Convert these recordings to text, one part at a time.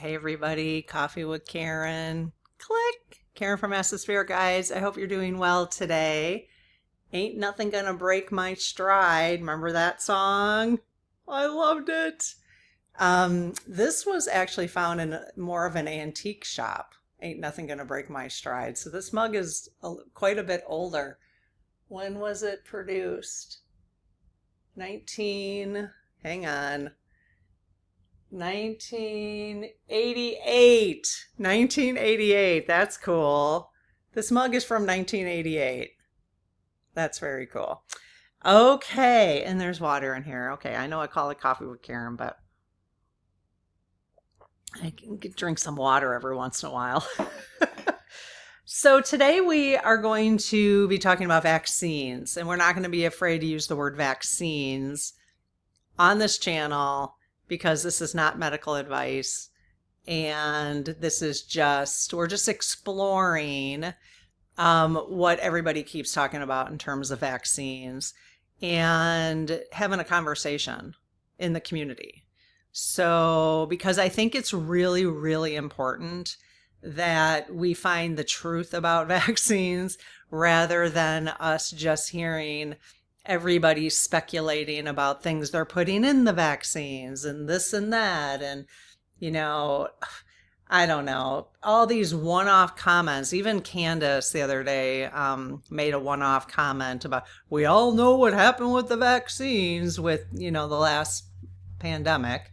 Hey everybody, Coffee with Karen. Click! Karen from Ask the Spirit Guides. I hope you're doing well today. Ain't nothing gonna break my stride. Remember that song? I loved it. This was actually found in more of an antique shop. Ain't nothing gonna break my stride. So this mug is quite a bit older. When was it produced? 19, hang on. 1988. 1988. That's cool. This mug is from 1988. That's very cool. Okay, and there's water in here. Okay, I know I call it Coffee with Karen, but I can drink some water every once in a while. So today we are going to be talking about vaccines, and we're not going to be afraid to use the word vaccines on this channel because this is not medical advice, and this is we're just exploring what everybody keeps talking about in terms of vaccines and having a conversation in the community. So, because I think it's really, really important that we find the truth about vaccines rather than us just hearing everybody speculating about things they're putting in the vaccines and this and that. And, I don't know, all these one-off comments. Even Candace the other day made a one-off comment about, we all know what happened with the vaccines with, the last pandemic.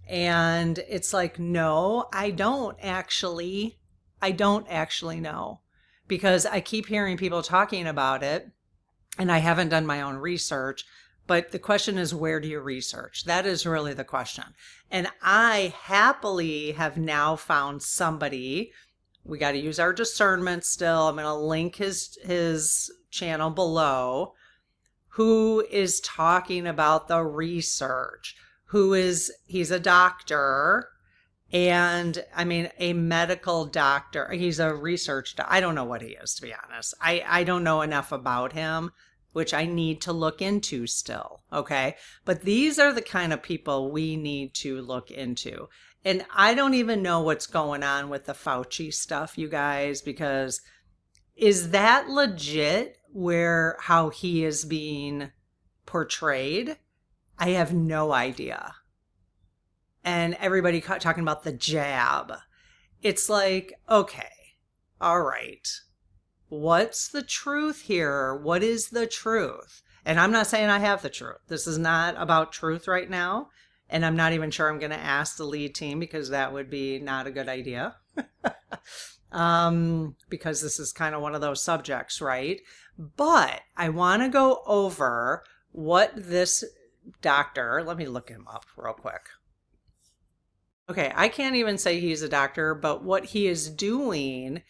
And it's like, no, I don't actually know, because I keep hearing people talking about it and I haven't done my own research. But the question is, where do you research? That is really the question. And I happily have now found somebody. We got to use our discernment still. I'm going to link his channel below, who is talking about the research. He's a doctor, and I mean, a medical doctor. He's a research doctor. I don't know what he is, to be honest. I don't know enough about him, which I need to look into still. Okay. But these are the kind of people we need to look into. And I don't even know what's going on with the Fauci stuff, you guys, because is that legit how he is being portrayed? I have no idea. And everybody talking about the jab. It's like, okay, all right. What's the truth here? What is the truth? And I'm not saying I have the truth. This is not about truth right now. And I'm not even sure I'm going to ask the lead team, because that would be not a good idea. Because this is kind of one of those subjects, right? But I want to go over what this doctor, let me look him up real quick. Okay, I can't even say he's a doctor, but what he is doing,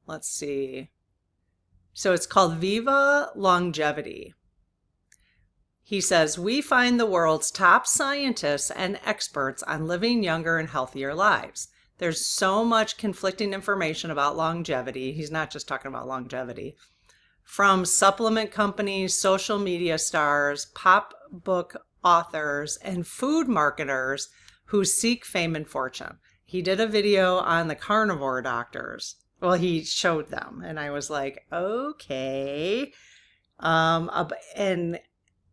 let's see. So it's called Viva Longevity. He says, we find the world's top scientists and experts on living younger and healthier lives. There's so much conflicting information about longevity. He's not just talking about longevity. From supplement companies, social media stars, pop book authors, and food marketers who seek fame and fortune. He did a video on the carnivore doctors. Well, he showed them, and I was like, okay. And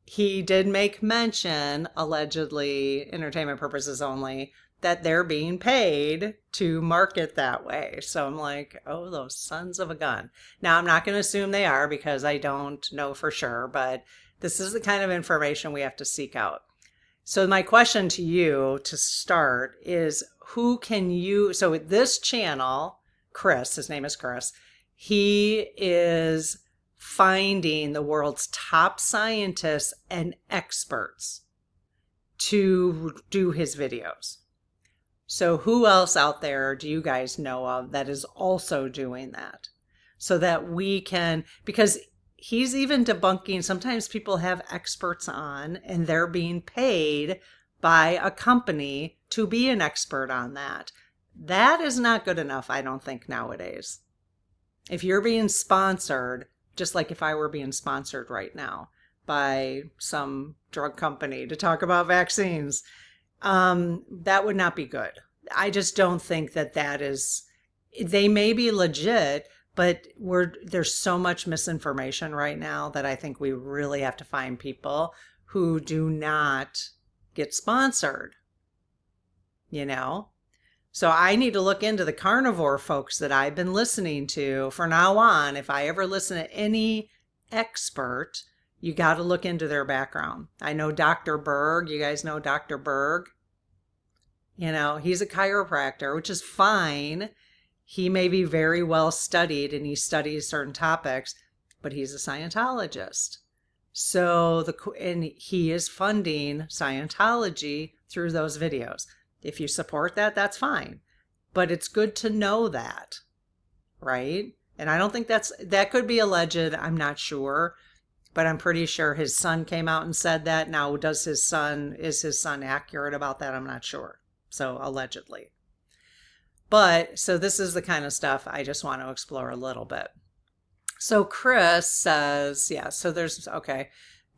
he did make mention, allegedly, entertainment purposes only, that they're being paid to market that way. So I'm like, oh, those sons of a gun. Now, I'm not going to assume they are, because I don't know for sure, but this is the kind of information we have to seek out. So my question to you to start is, so this channel, Chris, his name is Chris, he is finding the world's top scientists and experts to do his videos. So who else out there do you guys know of that is also doing that? So that we can, because he's even debunking, sometimes people have experts on and they're being paid by a company to be an expert on that. That is not good enough, I don't think, nowadays. If you're being sponsored, just like if I were being sponsored right now by some drug company to talk about vaccines, That would not be good. I just don't think that that is, they may be legit, but there's so much misinformation right now that I think we really have to find people who do not get sponsored, you know? So I need to look into the carnivore folks that I've been listening to from now on. If I ever listen to any expert, you got to look into their background. I know Dr. Berg. You guys know Dr. Berg? You know, he's a chiropractor, which is fine. He may be very well studied and he studies certain topics, but he's a Scientologist. So and he is funding Scientology through those videos. If you support that, that's fine. But it's good to know that, right? And I don't think that could be alleged. I'm not sure, but I'm pretty sure his son came out and said that. Now, is his son accurate about that? I'm not sure. So allegedly. But so this is the kind of stuff I just want to explore a little bit. So Chris says, yeah, so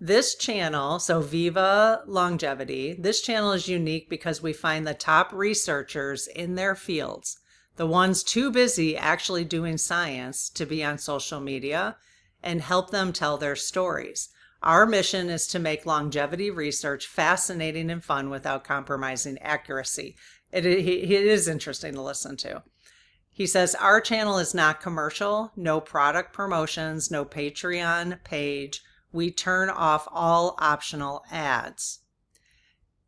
this channel, so Viva Longevity, this channel is unique because we find the top researchers in their fields, the ones too busy actually doing science to be on social media, and help them tell their stories. Our mission is to make longevity research fascinating and fun without compromising accuracy. It is interesting to listen to. He says, our channel is not commercial, no product promotions, no Patreon page. We turn off all optional ads.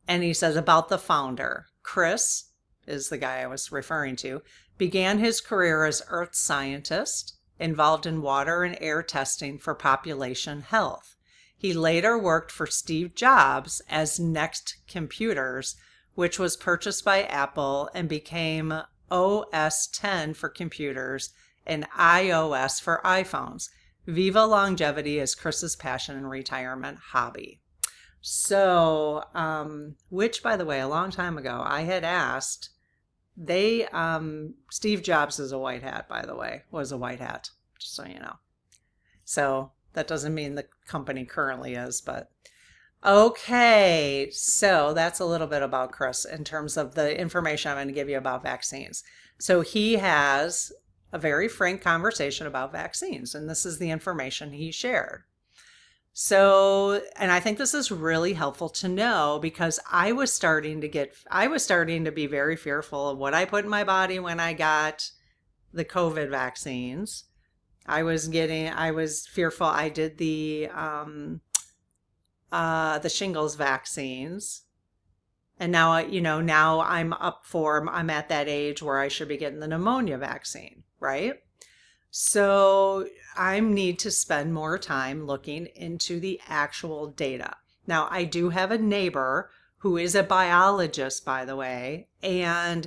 And he says about the founder, Chris is the guy I was referring to, began his career as earth scientist, involved in water and air testing for population health. He later worked for Steve Jobs as Next Computers, which was purchased by Apple and became OS X for computers and iOS for iPhones. Viva Longevity is Chris's passion and retirement hobby. So, which, by the way, a long time ago, I had asked, Steve Jobs is a white hat, by the way, was a white hat, just so you know. So that doesn't mean the company currently is, but okay. So that's a little bit about Chris in terms of the information I'm going to give you about vaccines. So he has a very frank conversation about vaccines, and this is the information he shared. So, and I think this is really helpful to know because I was starting to be very fearful of what I put in my body when I got the COVID vaccines. I was fearful. I did the shingles vaccines. And now, I'm at that age where I should be getting the pneumonia vaccine, right? So I need to spend more time looking into the actual data. Now, I do have a neighbor who is a biologist, by the way, and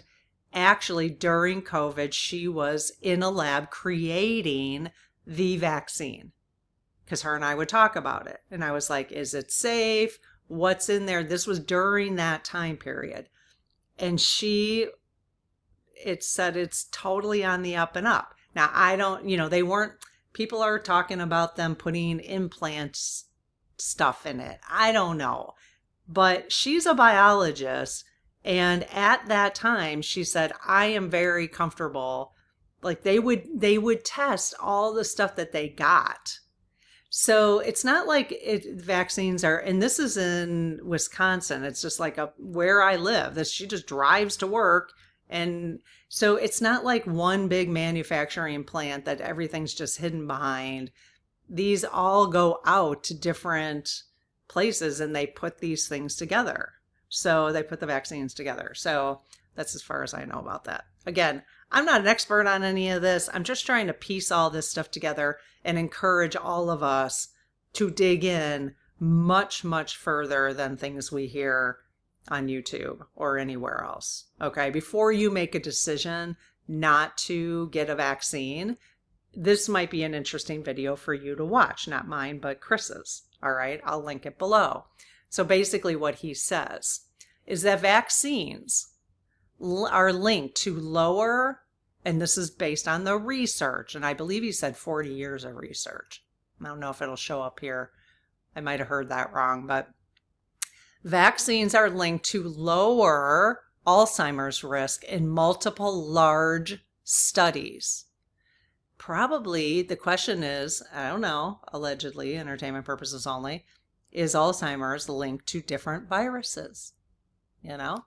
actually during COVID, she was in a lab creating the vaccine because her and I would talk about it. And I was like, is it safe? What's in there? This was during that time period. And it said it's totally on the up and up. Now, people are talking about them putting implants stuff in it. I don't know. But she's a biologist. And at that time, she said, I am very comfortable. Like they would test all the stuff that they got. So it's not like vaccines are, and this is in Wisconsin. It's just like where I live. She just drives to work. And so it's not like one big manufacturing plant that everything's just hidden behind. These all go out to different places and they put these things together. So they put the vaccines together. So that's as far as I know about that. Again, I'm not an expert on any of this. I'm just trying to piece all this stuff together and encourage all of us to dig in much, much further than things we hear on YouTube or anywhere else. Okay, before you make a decision not to get a vaccine, this might be an interesting video for you to watch. Not mine, but Chris's. All right, I'll link it below. So basically what he says is that vaccines are linked to lower, and this is based on the research, and I believe he said 40 years of research. I don't know if it'll show up here. I might have heard that wrong, but Vaccines are linked to lower Alzheimer's risk in multiple large studies. Probably the question is, I don't know, allegedly, entertainment purposes only, is Alzheimer's linked to different viruses? You know?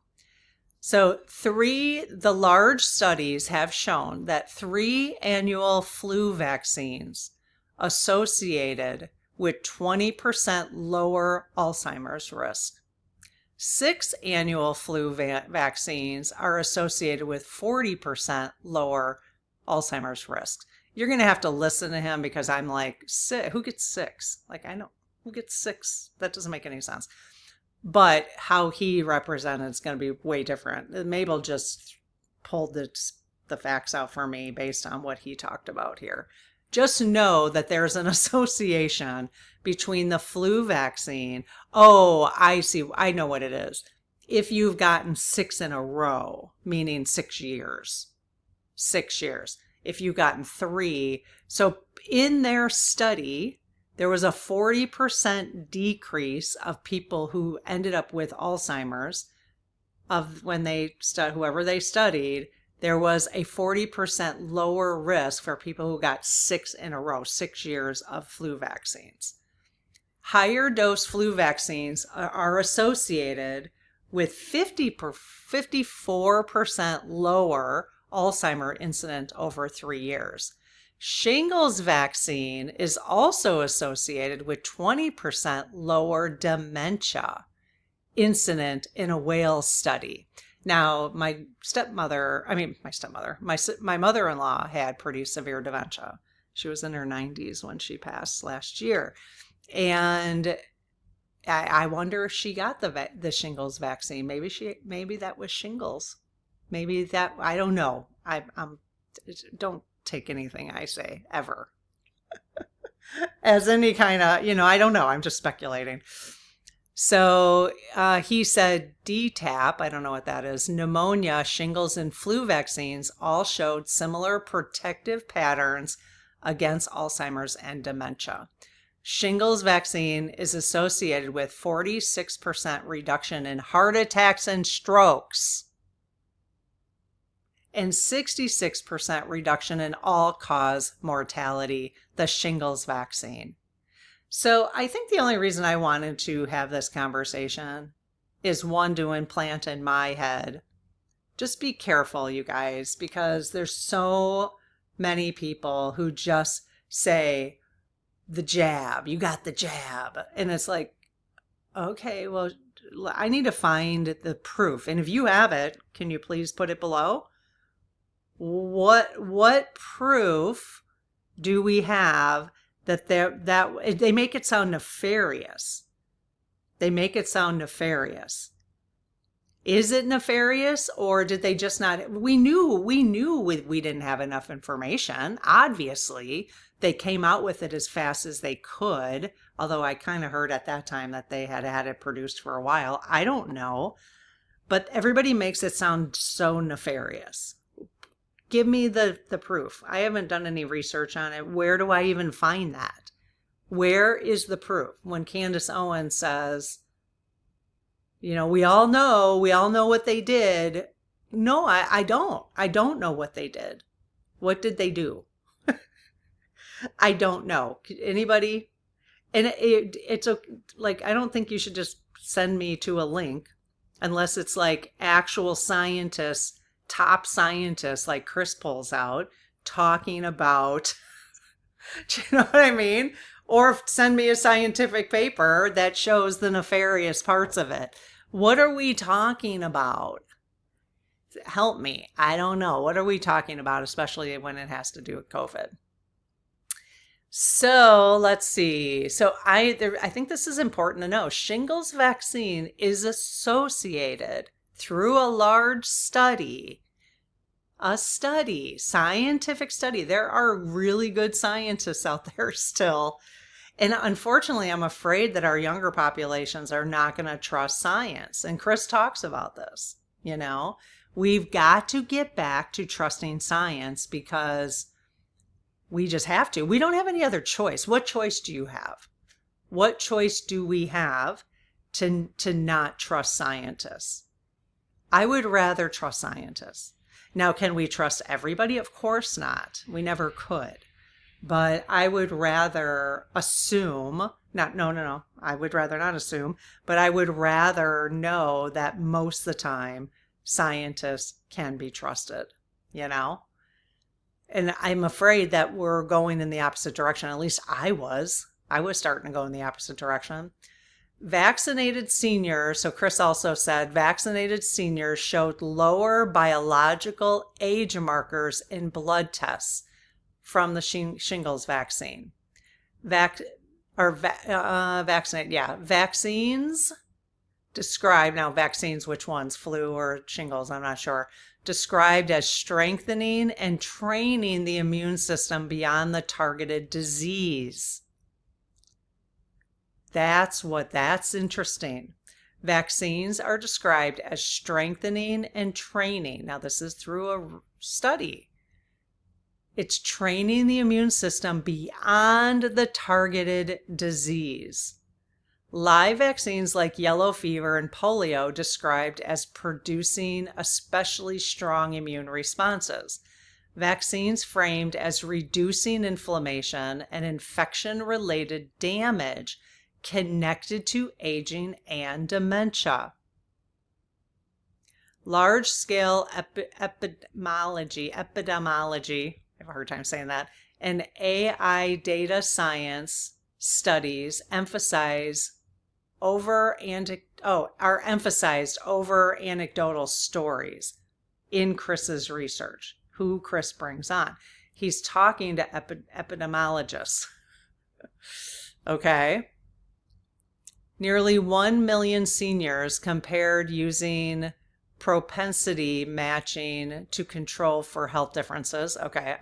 So the large studies have shown that 3 annual flu vaccines associated with 20% lower Alzheimer's risk. 6 annual flu vaccines are associated with 40% lower Alzheimer's risk. You're going to have to listen to him because I'm like, who gets 6? Like, I know, who gets 6? That doesn't make any sense. But how he represented is going to be way different. Mabel just pulled the facts out for me based on what he talked about here. Just know that there's an association between the flu vaccine. Oh, I see. I know what it is. If you've gotten 6 in a row, meaning 6 years. 6 years. If you've gotten 3. So in their study, there was a 40% decrease of people who ended up with Alzheimer's of when whoever they studied. There was a 40% lower risk for people who got 6 in a row, 6 years of flu vaccines. Higher dose flu vaccines are associated with 54% lower Alzheimer incident over 3 years. Shingles vaccine is also associated with 20% lower dementia incident in a Wales study. Now, my mother-in-law had pretty severe dementia. She was in her 90s when she passed last year. And I wonder if she got the shingles vaccine. Maybe that was shingles. Maybe that, I don't know. Don't take anything I say ever as any kind of, I don't know. I'm just speculating. So he said DTaP, I don't know what that is, pneumonia, shingles, and flu vaccines all showed similar protective patterns against Alzheimer's and dementia. Shingles vaccine is associated with 46% reduction in heart attacks and strokes and 66% reduction in all-cause mortality, the shingles vaccine. So I think the only reason I wanted to have this conversation is one, to implant in my head. Just be careful, you guys, because there's so many people who just say, the jab, you got the jab. And it's like, okay, well, I need to find the proof. And if you have it, can you please put it below? What proof do we have that they make it sound nefarious? They make it sound nefarious. Is it nefarious, or did they just not? We knew we didn't have enough information. Obviously, they came out with it as fast as they could, although I kind of heard at that time that they had it produced for a while. I don't know, but everybody makes it sound so nefarious. Give me the proof. I haven't done any research on it. Where do I even find that? Where is the proof? When Candace Owens says, we all know what they did. No, I don't. I don't know what they did. What did they do? I don't know. Anybody? And it's like, I don't think you should just send me to a link unless it's like actual scientists, top scientists like Chris pulls out talking about, do you know what I mean? Or send me a scientific paper that shows the nefarious parts of it. What are we talking about? Help me. I don't know. What are we talking about, especially when it has to do with COVID? So let's see. So I think this is important to know. Shingles vaccine is associated through a large study, scientific study. There are really good scientists out there still. And unfortunately, I'm afraid that our younger populations are not going to trust science. And Chris talks about this, We've got to get back to trusting science because we just have to. We don't have any other choice. What choice do you have? What choice do we have? to not trust scientists. I would rather trust scientists. Now, can we trust everybody? Of course not. We never could. But I would rather assume, no. I would rather not assume, but I would rather know that most of the time scientists can be trusted, you know? And I'm afraid that we're going in the opposite direction. At least I was. I was starting to go in the opposite direction. Vaccinated seniors, so Chris also said, vaccinated seniors showed lower biological age markers in blood tests from the shingles vaccine. Vaccines described, now vaccines, which ones, flu or shingles, I'm not sure, described as strengthening and training the immune system beyond the targeted disease. That's interesting. Vaccines are described as strengthening and training. Now, this is through a study. It's training the immune system beyond the targeted disease. Live vaccines like yellow fever and polio described as producing especially strong immune responses. Vaccines framed as reducing inflammation and infection-related damage connected to aging and dementia. Large-scale epidemiology, I have a hard time saying that, and AI data science studies are emphasized over anecdotal stories in Chris's research, who Chris brings on. He's talking to epidemiologists. Okay. Nearly 1 million seniors compared using propensity matching to control for health differences. Okay,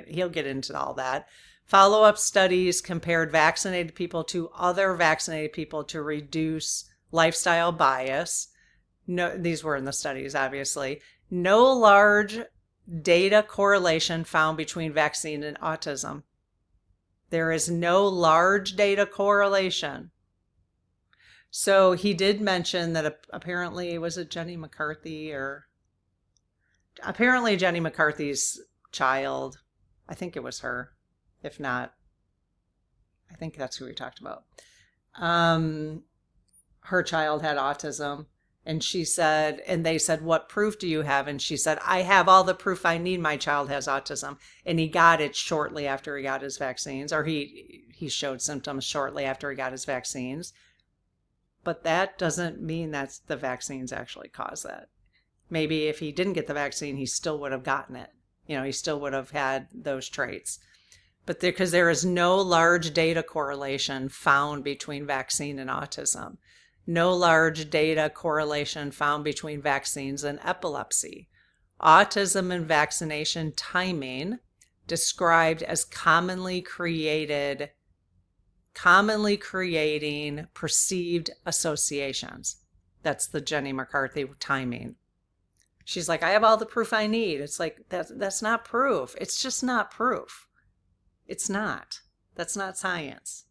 he'll get into all that. Follow-up studies compared vaccinated people to other vaccinated people to reduce lifestyle bias. No, these were in the studies, obviously. No large data correlation found between vaccine and autism. There is no large data correlation. So he did mention that apparently, was it Jenny McCarthy apparently Jenny McCarthy's child, I think it was her. If not, I think that's who we talked about. Her child had autism, and she said, and they said, what proof do you have? And she said, I have all the proof I need. My child has autism. And he got it shortly after he got his vaccines, or he showed symptoms shortly after he got his vaccines. But that doesn't mean that the vaccines actually cause that. Maybe if he didn't get the vaccine, he still would have gotten it. You know, he still would have had those traits. But because there is no large data correlation found between vaccine and autism, no large data correlation found between vaccines and epilepsy. Autism and vaccination timing described as commonly creating perceived associations. That's the Jenny McCarthy timing. She's like, I have all the proof I need. It's like, that's not proof. It's just not proof. It's not. That's not science.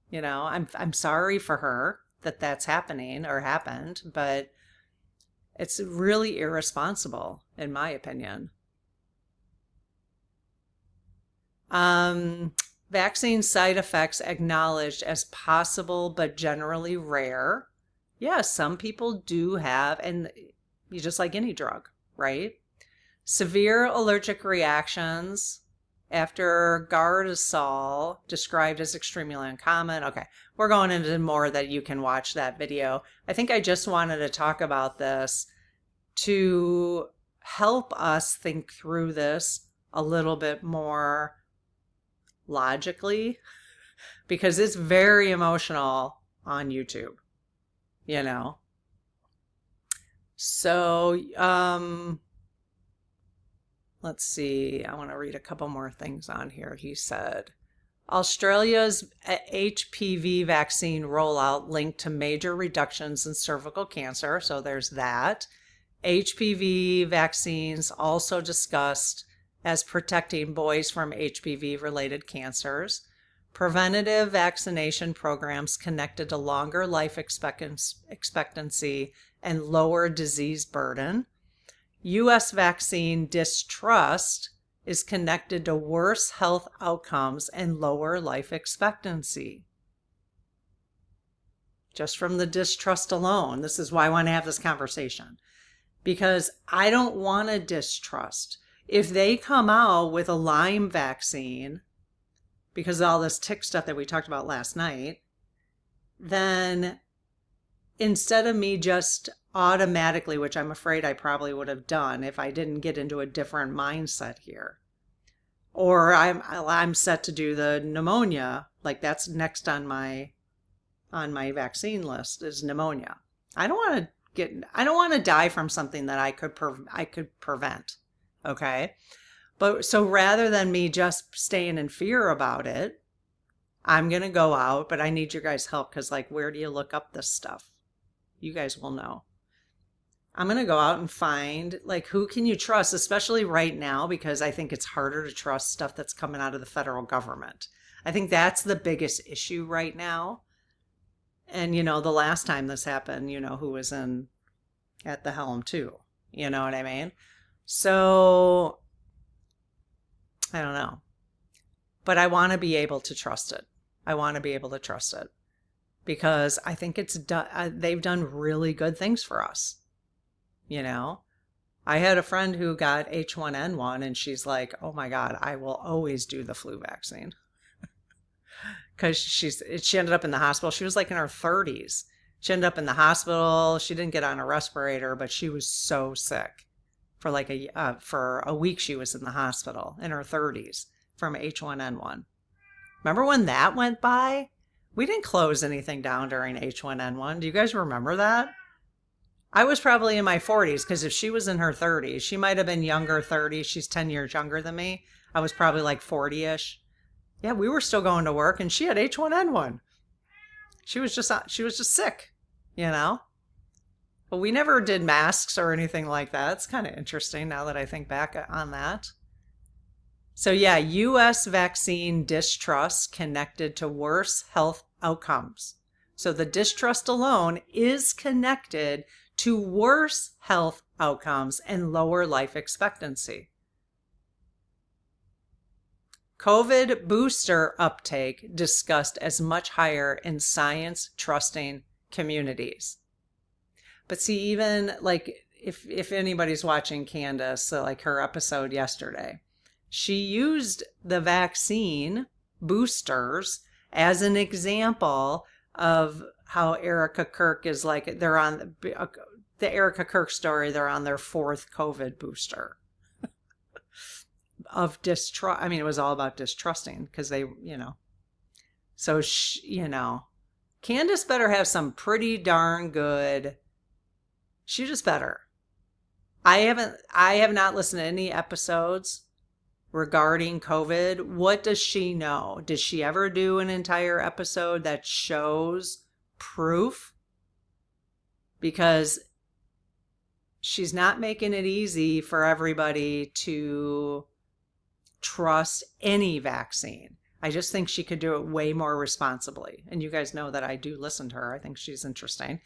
You know, I'm sorry for her that that's happening or happened, but it's really irresponsible, in my opinion. Vaccine side effects acknowledged as possible but generally rare. Yes, some people do have, and you just like any drug, right? Severe allergic reactions after Gardasil, described as extremely uncommon. Okay, we're going into more that you can watch that video. I think I just wanted to talk about this to help us think through this a little bit more logically, because it's very emotional on YouTube, you know. So, let's see. I want to read a couple more things on here. He said, Australia's HPV vaccine rollout linked to major reductions in cervical cancer. So there's that. HPV vaccines also discussed as protecting boys from HPV-related cancers. preventative vaccination programs connected to longer life expectancy and lower disease burden. U.S. vaccine distrust is connected to worse health outcomes and lower life expectancy. Just from the distrust alone, this is why I want to have this conversation. Because I don't want to distrust. If they come out with a Lyme vaccine, because of all this tick stuff that we talked about last night, then instead of me just automatically, which I'm afraid I probably would have done if I didn't get into a different mindset here, or I'm set to do the pneumonia, like that's next on my vaccine list is pneumonia. I don't want to die from something that I could prevent. Okay. But so rather than me just staying in fear about it, I'm going to go out, but I need your guys' help because, like, where do you look up this stuff? You guys will know. I'm going to go out and find, like, who can you trust, especially right now, because I think it's harder to trust stuff that's coming out of the federal government. I think that's the biggest issue right now. And, the last time this happened, who was at the helm too. You know what I mean? So I don't know. But I want to be able to trust it. Because I think they've done really good things for us. I had a friend who got H1N1 and she's like, oh my God, I will always do the flu vaccine. Because she ended up in the hospital. She was like in her 30s. She ended up in the hospital. She didn't get on a respirator, but she was so sick. For a week, she was in the hospital in her 30s from H1N1. Remember when that went by? We didn't close anything down during H1N1. Do you guys remember that? I was probably in my 40s because if she was in her 30s, she might have been younger 30s. She's 10 years younger than me. I was probably like 40-ish. Yeah, we were still going to work and she had H1N1. She was just sick, But we never did masks or anything like that. It's kind of interesting now that I think back on that. So yeah, U.S. vaccine distrust connected to worse health outcomes. So the distrust alone is connected to worse health outcomes and lower life expectancy. COVID booster uptake discussed as much higher in science-trusting communities. But see, even like if anybody's watching Candace, like her episode yesterday, she used the vaccine boosters as an example of how Erica Kirk is like, they're on the Erica Kirk story, they're on their 4th COVID booster. Of distrust. I mean, it was all about distrusting because they, so, Candace better have some pretty darn good, she just better. I have not listened to any episodes regarding COVID. What does she know? Did she ever do an entire episode that shows proof? Because she's not making it easy for everybody to trust any vaccine. I just think she could do it way more responsibly. And you guys know that I do listen to her. I think she's interesting.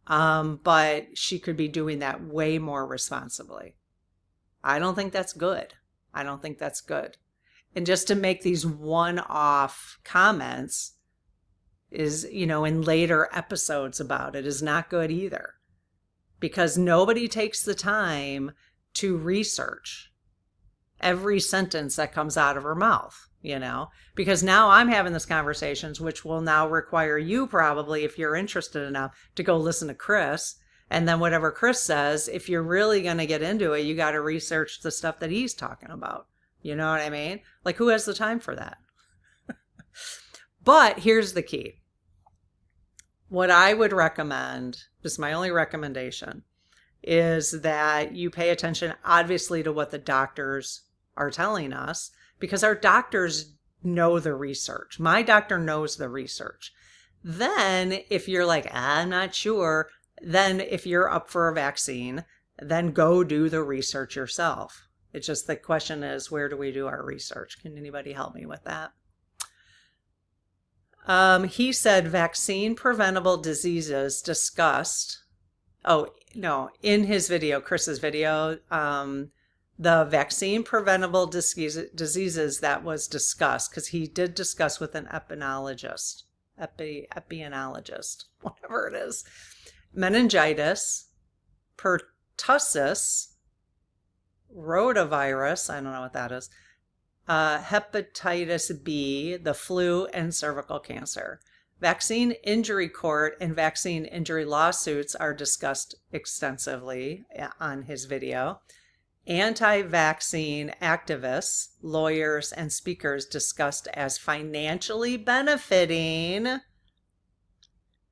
But she could be doing that way more responsibly. I don't think that's good. And just to make these one-off comments is, in later episodes about it is not good either. Because nobody takes the time to research every sentence that comes out of her mouth, because now I'm having this conversations, which will now require you probably, if you're interested enough, to go listen to Chris. And then whatever Chris says, if you're really going to get into it, you got to research the stuff that he's talking about. You know what I mean? Like, who has the time for that? But here's the key. What I would recommend, this is my only recommendation, is that you pay attention, obviously, to what the doctors are telling us, because our doctors know the research. My doctor knows the research. Then if you're like, I'm not sure, then if you're up for a vaccine, then go do the research yourself. It's just the question is, where do we do our research? Can anybody help me with that? He said vaccine preventable diseases discussed. Oh, no, in his video, Chris's video, the vaccine preventable diseases that was discussed, because he did discuss with an epidemiologist, whatever it is, meningitis, pertussis, rotavirus, I don't know what that is, hepatitis B, the flu, and cervical cancer. Vaccine injury court and vaccine injury lawsuits are discussed extensively on his video. Anti-vaccine activists, lawyers, and speakers discussed as financially benefiting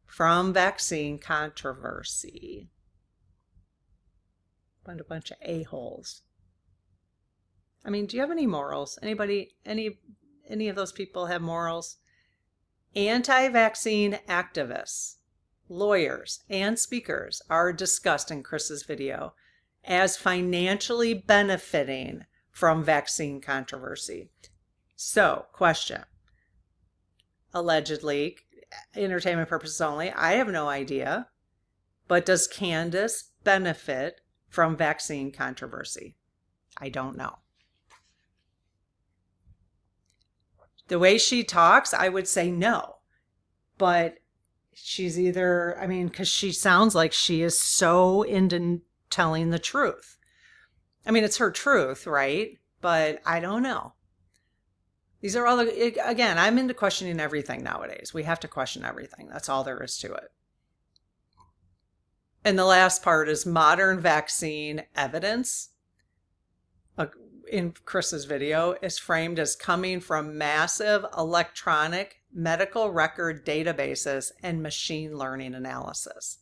from vaccine controversy. What a bunch of a-holes. I mean, do you have any morals? Anybody, any of those people have morals? Anti-vaccine activists, lawyers, and speakers are discussed in Chris's video as financially benefiting from vaccine controversy. So, question. Allegedly, entertainment purposes only, I have no idea, but does Candace benefit from vaccine controversy? I don't know. The way she talks, I would say no. But she's either, I mean, because she sounds like she is so into telling the truth. I mean, it's her truth, right? But I don't know. These are all the, again, I'm into questioning everything nowadays. We have to question everything. That's all there is to it. And the last part is modern vaccine evidence. In Chris's video is framed as coming from massive electronic medical record databases and machine learning analysis.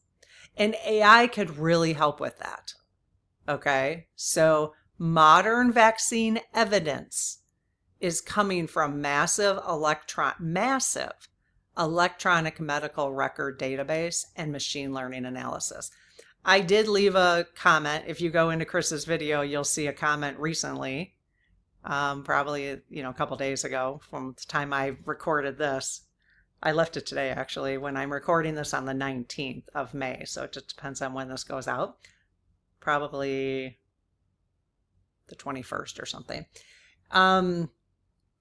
And AI could really help with that. Okay, so modern vaccine evidence is coming from massive electronic medical record database and machine learning analysis. I did leave a comment. If you go into Chris's video, you'll see a comment recently, probably, a couple days ago from the time I recorded this. I left it today, actually, when I'm recording this on the 19th of May. So it just depends on when this goes out. Probably the 21st or something.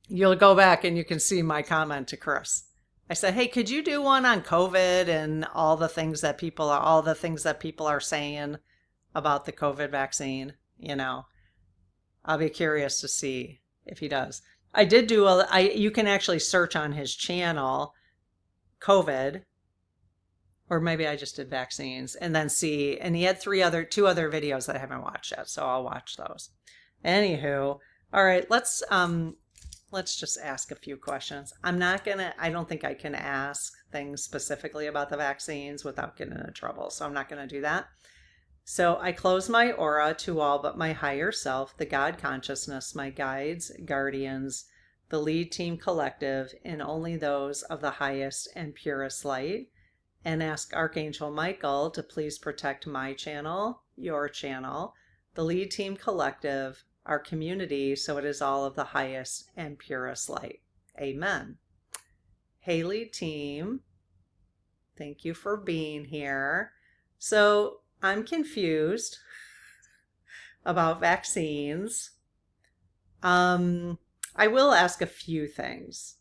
You'll go back and you can see my comment to Chris. I said, hey, could you do one on COVID and all the things that people are saying about the COVID vaccine? I'll be curious to see if he does. I did do you can actually search on his channel COVID, or maybe I just did vaccines, and then see, and he had two other videos that I haven't watched yet, so I'll watch those. Anywho, all right, let's just ask a few questions. I don't think I can ask things specifically about the vaccines without getting into trouble, so I'm not going to do that. So I close my aura to all but my higher self, the God consciousness, my guides, guardians, the lead team collective, and only those of the highest and purest light, and ask Archangel Michael to please protect my channel, your channel, the lead team collective, our community, so it is all of the highest and purest light. Amen. Haley team, thank you for being here. So I'm confused about vaccines. I will ask a few things.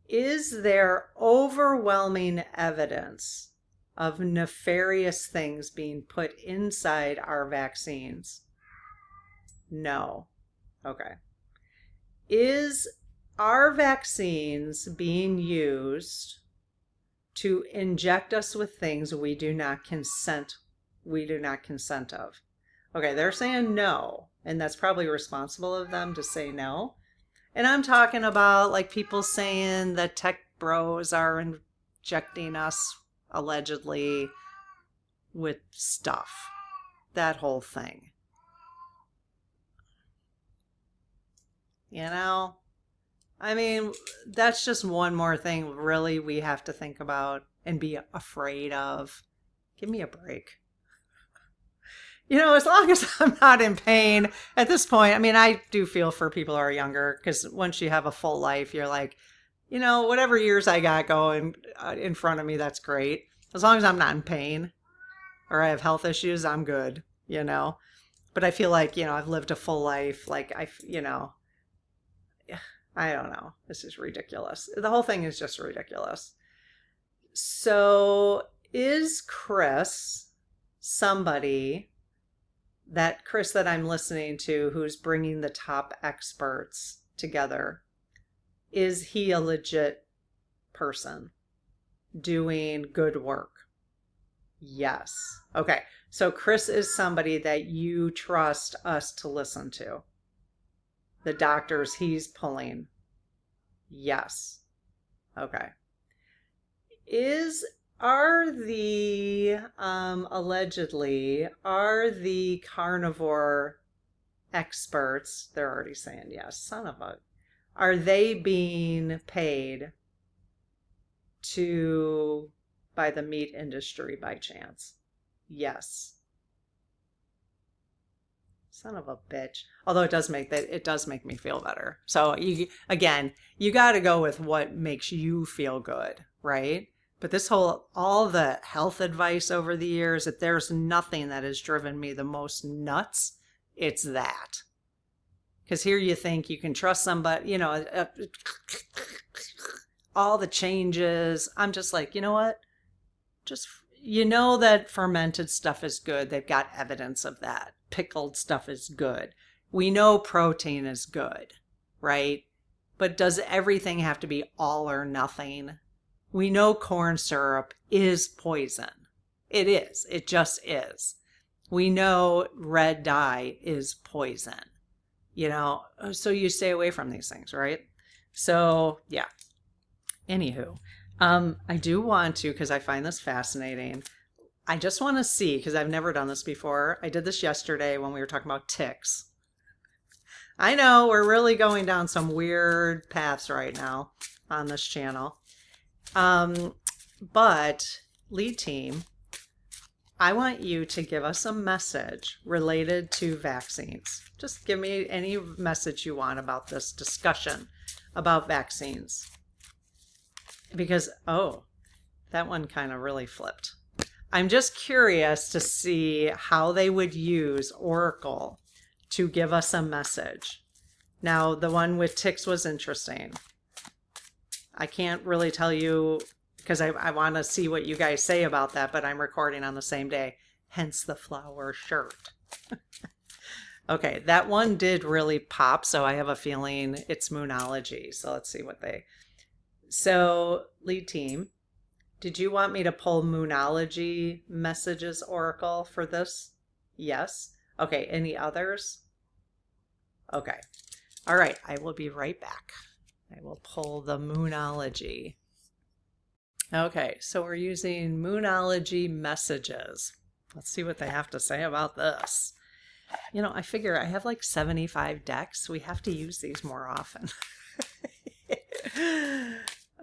Is there overwhelming evidence of nefarious things being put inside our vaccines? No. Okay. Is our vaccines being used to inject us with things we do not consent of? Okay, they're saying no, and that's probably responsible of them to say no. And I'm talking about like people saying that tech bros are injecting us allegedly with stuff. That whole thing. I mean, that's just one more thing really we have to think about and be afraid of. Give me a break. As long as I'm not in pain at this point, I mean, I do feel for people who are younger, because once you have a full life, you're like, you know, whatever years I got going in front of me, that's great. As long as I'm not in pain or I have health issues, I'm good, you know. But I feel like, you know, I've lived a full life. Like, you know, I don't know. This is ridiculous. The whole thing is just ridiculous. So, is Chris somebody that Chris that I'm listening to who's bringing the top experts together? Is he a legit person doing good work? Yes. Okay. So Chris is somebody that you trust us to listen to. The doctors he's pulling. Yes. Okay. Allegedly are the carnivore experts, they're already saying yes, son of a, are they being paid by the meat industry by chance? Yes. Son of a bitch. Although it does make me feel better. So you got to go with what makes you feel good, right? But all the health advice over the years, if there's nothing that has driven me the most nuts, it's that. Because here you think you can trust somebody, you know, all the changes. I'm just like, you know what? Just, you know that fermented stuff is good. They've got evidence of that. Pickled stuff is good. We know protein is good, right? But does everything have to be all or nothing? We know corn syrup is poison. It is. It just is. We know red dye is poison. You know, so you stay away from these things, right? So, yeah. Anywho, I do want to, because I find this fascinating. I just want to see, because I've never done this before. I did this yesterday when we were talking about ticks. I know we're really going down some weird paths right now on this channel. But lead team, I want you to give us a message related to vaccines. Just give me any message you want about this discussion about vaccines. Because, oh, that one kind of really flipped. I'm just curious to see how they would use Oracle to give us a message. Now, the one with ticks was interesting. I can't really tell you because I want to see what you guys say about that, but I'm recording on the same day, hence the flower shirt. Okay, that one did really pop, so I have a feeling it's Moonology. So let's see what they... So, lead team, did you want me to pull Moonology messages Oracle for this? Yes. Okay, any others? Okay. All right, I will be right back. I will pull the Moonology. Okay, so we're using Moonology messages. Let's see what they have to say about this. You know, I figure I have like 75 decks. We have to use these more often.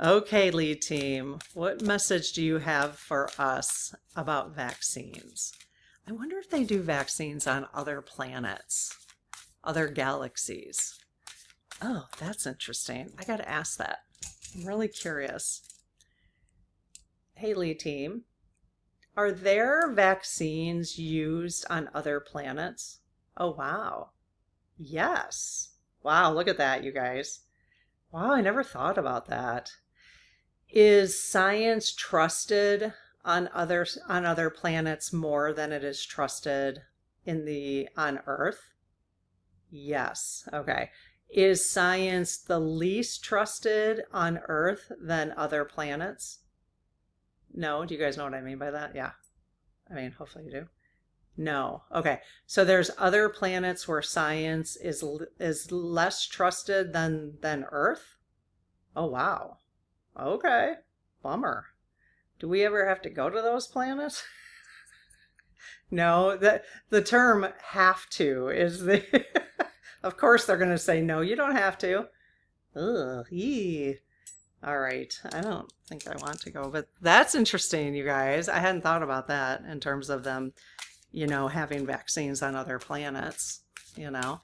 Okay, lead team, what message do you have for us about vaccines? I wonder if they do vaccines on other planets, other galaxies. Oh, that's interesting. I got to ask that. I'm really curious. Hey, lead team, are there vaccines used on other planets? Oh, wow. Yes. Wow, look at that, you guys. Wow, I never thought about that. Is science trusted on other planets more than it is trusted on Earth? Yes. Okay. Is science the least trusted on Earth than other planets? No. Do you guys know what I mean by that? Yeah. I mean, hopefully you do. No. Okay. So there's other planets where science is less trusted than Earth? Oh, wow. Okay. Bummer. Do we ever have to go to those planets? No, the term have to is the of course they're going to say no, you don't have to. Ugh, yee. All right. I don't think I want to go, but that's interesting, you guys. I hadn't thought about that in terms of them, you know, having vaccines on other planets, you know.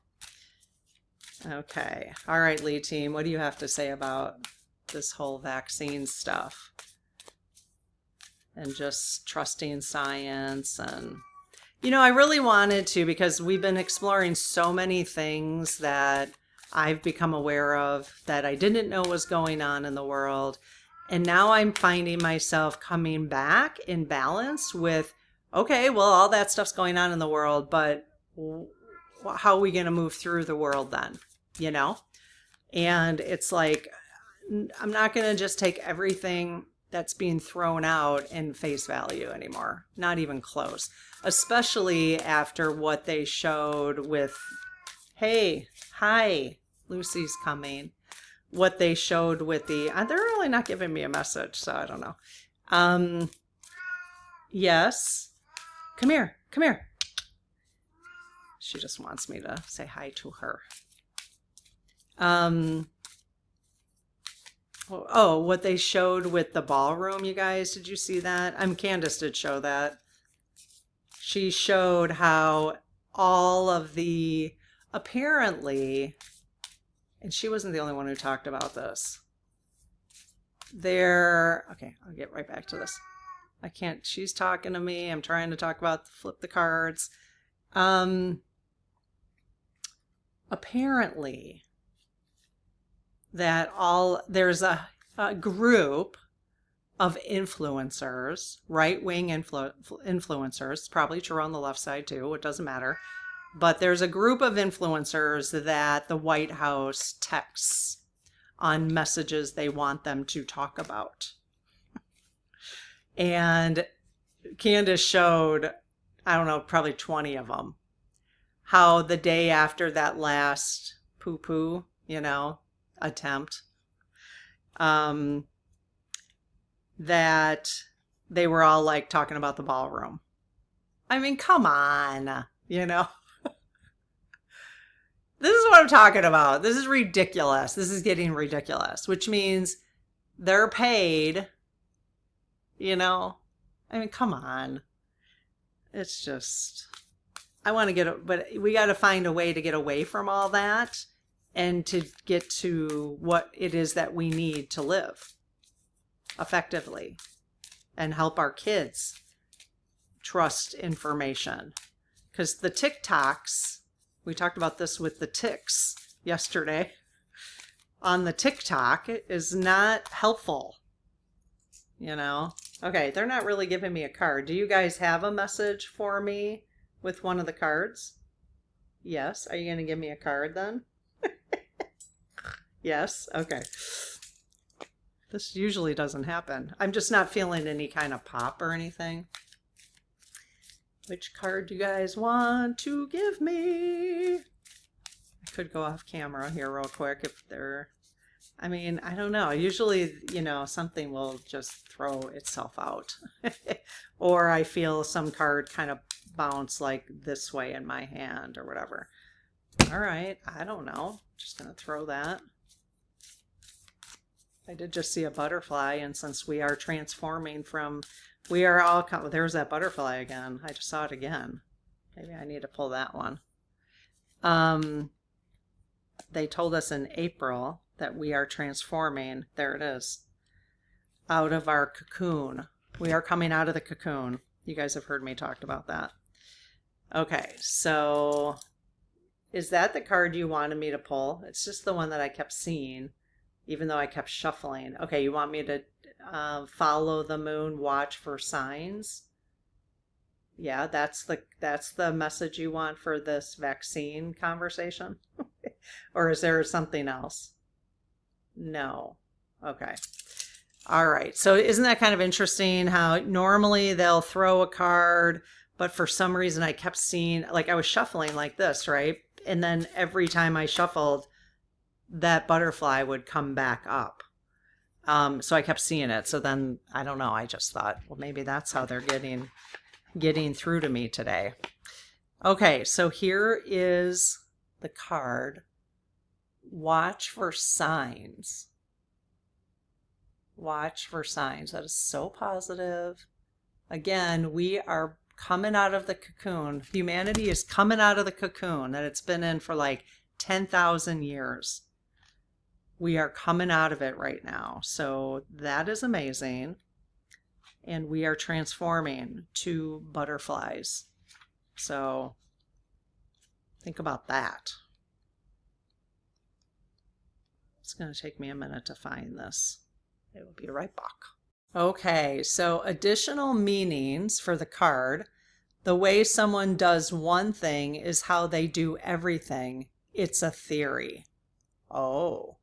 Okay. All right, lead team, what do you have to say about this whole vaccine stuff and just trusting science. And, I really wanted to, because we've been exploring so many things that I've become aware of that I didn't know was going on in the world. And now I'm finding myself coming back in balance with, okay, well, all that stuff's going on in the world, but how are we going to move through the world then? And it's like, I'm not going to just take everything that's being thrown out in face value anymore. Not even close. Especially after what they showed with, hey, hi, Lucy's coming. What they showed with they're really not giving me a message, so I don't know. Yes. Come here. She just wants me to say hi to her. What they showed with the ballroom, you guys, did you see that? Candace did show that. She showed how all of the, apparently, and she wasn't the only one who talked about this. Okay, I'll get right back to this. I can't, she's talking to me. I'm trying to talk about flip the cards. Apparently, there's a group of influencers, right-wing influencers. It's probably true on the left side too. It doesn't matter. But there's a group of influencers that the White House texts on messages they want them to talk about. And Candace showed, I don't know, probably 20 of them, how the day after that last poo-poo, attempt, that they were all like talking about the ballroom. Come on, This is what I'm talking about. This is ridiculous. This is getting ridiculous, which means they're paid, come on. It's just, but we got to find a way to get away from all that and to get to what it is that we need to live effectively and help our kids trust information. Because the TikToks, we talked about this with the ticks yesterday, on the TikTok is not helpful, Okay, they're not really giving me a card. Do you guys have a message for me with one of the cards? Yes. Are you going to give me a card then? Yes. Okay. This usually doesn't happen. I'm just not feeling any kind of pop or anything. Which card do you guys want to give me? I could go off camera here real quick if they're, I don't know. Usually, something will just throw itself out. Or I feel some card kind of bounce like this way in my hand or whatever. All right. I don't know. Just going to throw that. I did just see a butterfly, and since we are transforming from, there's that butterfly again. I just saw it again. Maybe I need to pull that one. They told us in April that we are transforming, there it is, out of our cocoon. We are coming out of the cocoon. You guys have heard me talk about that. Okay, so is that the card you wanted me to pull? It's just the one that I kept seeing, even though I kept shuffling. Okay, you want me to follow the moon, watch for signs? Yeah, that's the message you want for this vaccine conversation? Or is there something else? No. Okay. All right. So isn't that kind of interesting how normally they'll throw a card, but for some reason I kept seeing, like I was shuffling like this, right? And then every time I shuffled, that butterfly would come back up. So I kept seeing it. So then, I don't know, I just thought, well, maybe that's how they're getting through to me today. Okay, so here is the card. Watch for signs. Watch for signs. That is so positive. Again, we are coming out of the cocoon. Humanity is coming out of the cocoon that it's been in for like 10,000 years. We are coming out of it right now. So that is amazing. And we are transforming to butterflies. So think about that. It's going to take me a minute to find this. It will be right back. Okay, so additional meanings for the card. The way someone does one thing is how they do everything. It's a theory. Oh.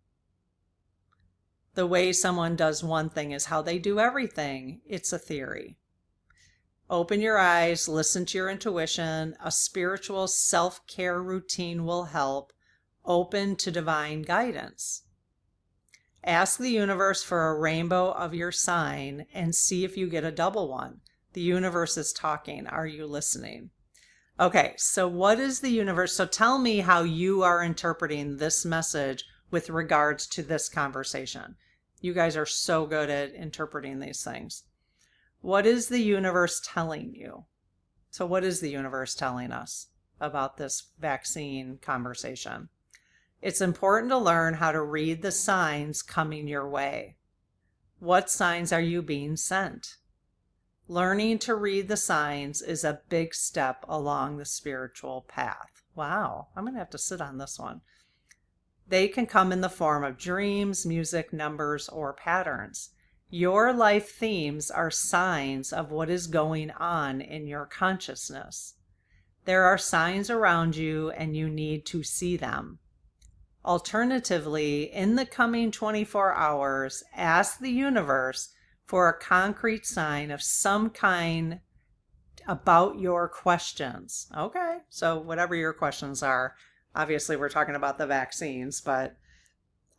The way someone does one thing is how they do everything. It's a theory. Open your eyes, listen to your intuition. A spiritual self-care routine will help. Open to divine guidance. Ask the universe for a rainbow of your sign and see if you get a double one. The universe is talking. Are you listening? Okay, so what is the universe? So tell me how you are interpreting this message with regards to this conversation. You guys are so good at interpreting these things. What is the universe telling you? So what is the universe telling us about this vaccine conversation? It's important to learn how to read the signs coming your way. What signs are you being sent? Learning to read the signs is a big step along the spiritual path. Wow, I'm going to have to sit on this one. They can come in the form of dreams, music, numbers, or patterns. Your life themes are signs of what is going on in your consciousness. There are signs around you and you need to see them. Alternatively, in the coming 24 hours, ask the universe for a concrete sign of some kind about your questions. Okay, so whatever your questions are. Obviously, we're talking about the vaccines, but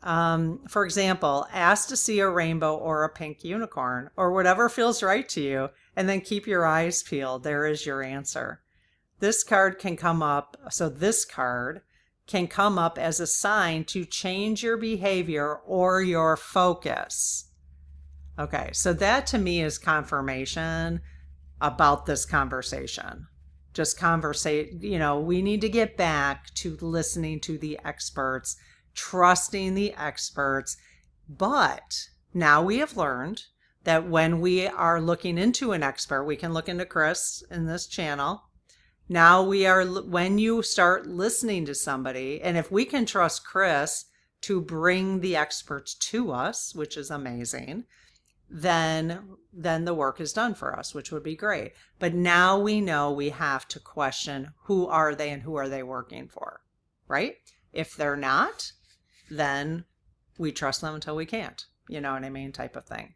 for example, ask to see a rainbow or a pink unicorn or whatever feels right to you, and then keep your eyes peeled. There is your answer. This card can come up. So this card can come up as a sign to change your behavior or your focus. Okay, so that to me is confirmation about this conversation. Just conversate, we need to get back to listening to the experts, trusting the experts. But now we have learned that when we are looking into an expert, we can look into Chris in this channel. Now when you start listening to somebody, and if we can trust Chris to bring the experts to us, which is amazing, then the work is done for us, which would be great. But now we know we have to question, who are they and who are they working for, right? If they're not, then we trust them until we can't, you know what I mean, type of thing.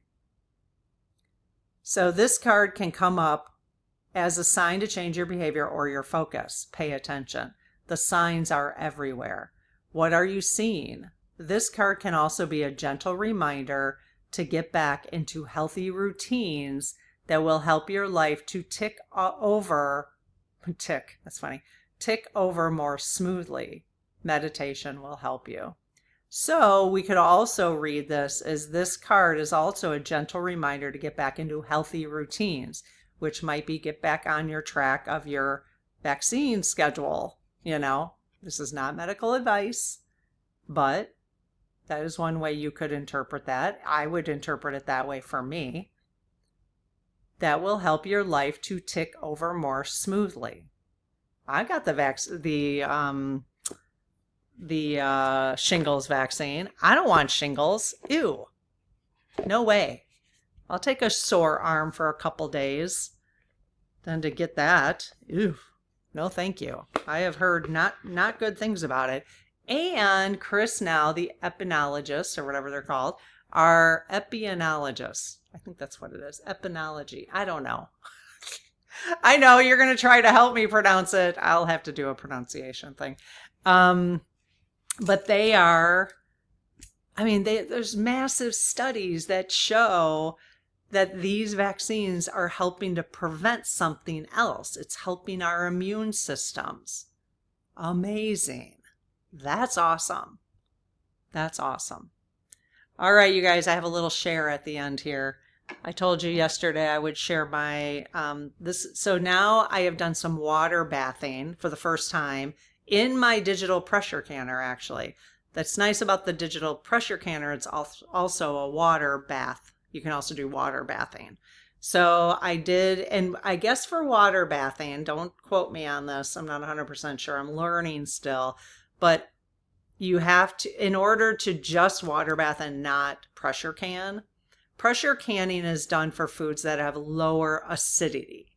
So this card can come up as a sign to change your behavior or your focus. Pay attention. The signs are everywhere. What are you seeing? This card can also be a gentle reminder to get back into healthy routines that will help your life to tick over more smoothly. Meditation will help you. So we could also read this as this card is also a gentle reminder to get back into healthy routines, which might be get back on your track of your vaccine schedule. This is not medical advice, but that is one way you could interpret that. I would interpret it that way for me. That will help your life to tick over more smoothly. I got the shingles vaccine. I don't want shingles. Ew. No way. I'll take a sore arm for a couple days than to get that. Ew. No, thank you. I have heard not good things about it. And Chris now, the epidemiologist, or whatever they're called, are epidemiologists. I think that's what it is. Epidemiology. I don't know. I know you're going to try to help me pronounce it. I'll have to do a pronunciation thing. But they are, there's massive studies that show that these vaccines are helping to prevent something else. It's helping our immune systems. Amazing. That's awesome. That's awesome. All right, you guys, I have a little share at the end here. I told you yesterday I would share my, so now I have done some water bathing for the first time in my digital pressure canner, actually. That's nice about the digital pressure canner. It's also a water bath. You can also do water bathing. So I did, and I guess for water bathing, don't quote me on this, I'm not 100% sure, I'm learning still, but you have to, in order to just water bath and not pressure canning is done for foods that have lower acidity.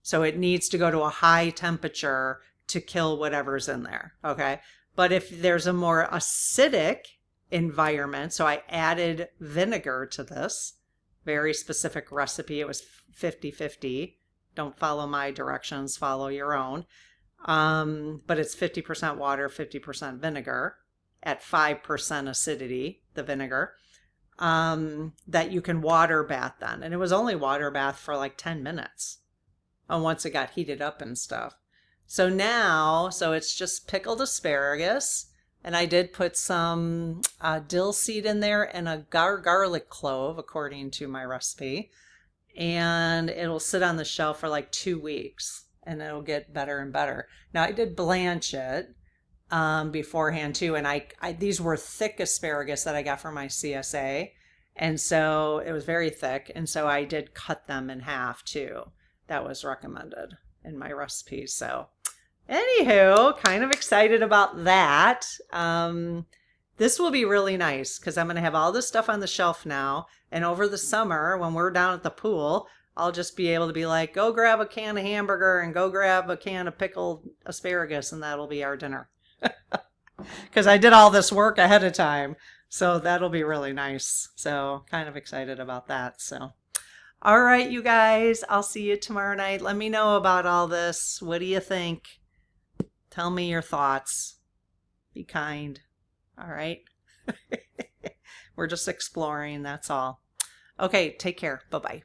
So it needs to go to a high temperature to kill whatever's in there, okay? But if there's a more acidic environment, so I added vinegar to this, very specific recipe. It was 50-50. Don't follow my directions, follow your own. But it's 50% water, 50% vinegar at 5% acidity, the vinegar, that you can water bath then. And it was only water bath for like 10 minutes. And once it got heated up and stuff. So now, so it's just pickled asparagus. And I did put some dill seed in there and a garlic clove, according to my recipe. And it'll sit on the shelf for like 2 weeks and it'll get better and better. Now I did blanch it beforehand too. And I these were thick asparagus that I got from my CSA. And so it was very thick. And so I did cut them in half too. That was recommended in my recipe. So anywho, kind of excited about that. This will be really nice because I'm going to have all this stuff on the shelf now. And over the summer, when we're down at the pool, I'll just be able to be like, go grab a can of hamburger and go grab a can of pickled asparagus, and that'll be our dinner. Because I did all this work ahead of time. So that'll be really nice. So kind of excited about that. So. All right, you guys, I'll see you tomorrow night. Let me know about all this. What do you think? Tell me your thoughts. Be kind. All right. We're just exploring. That's all. Okay, take care. Bye-bye.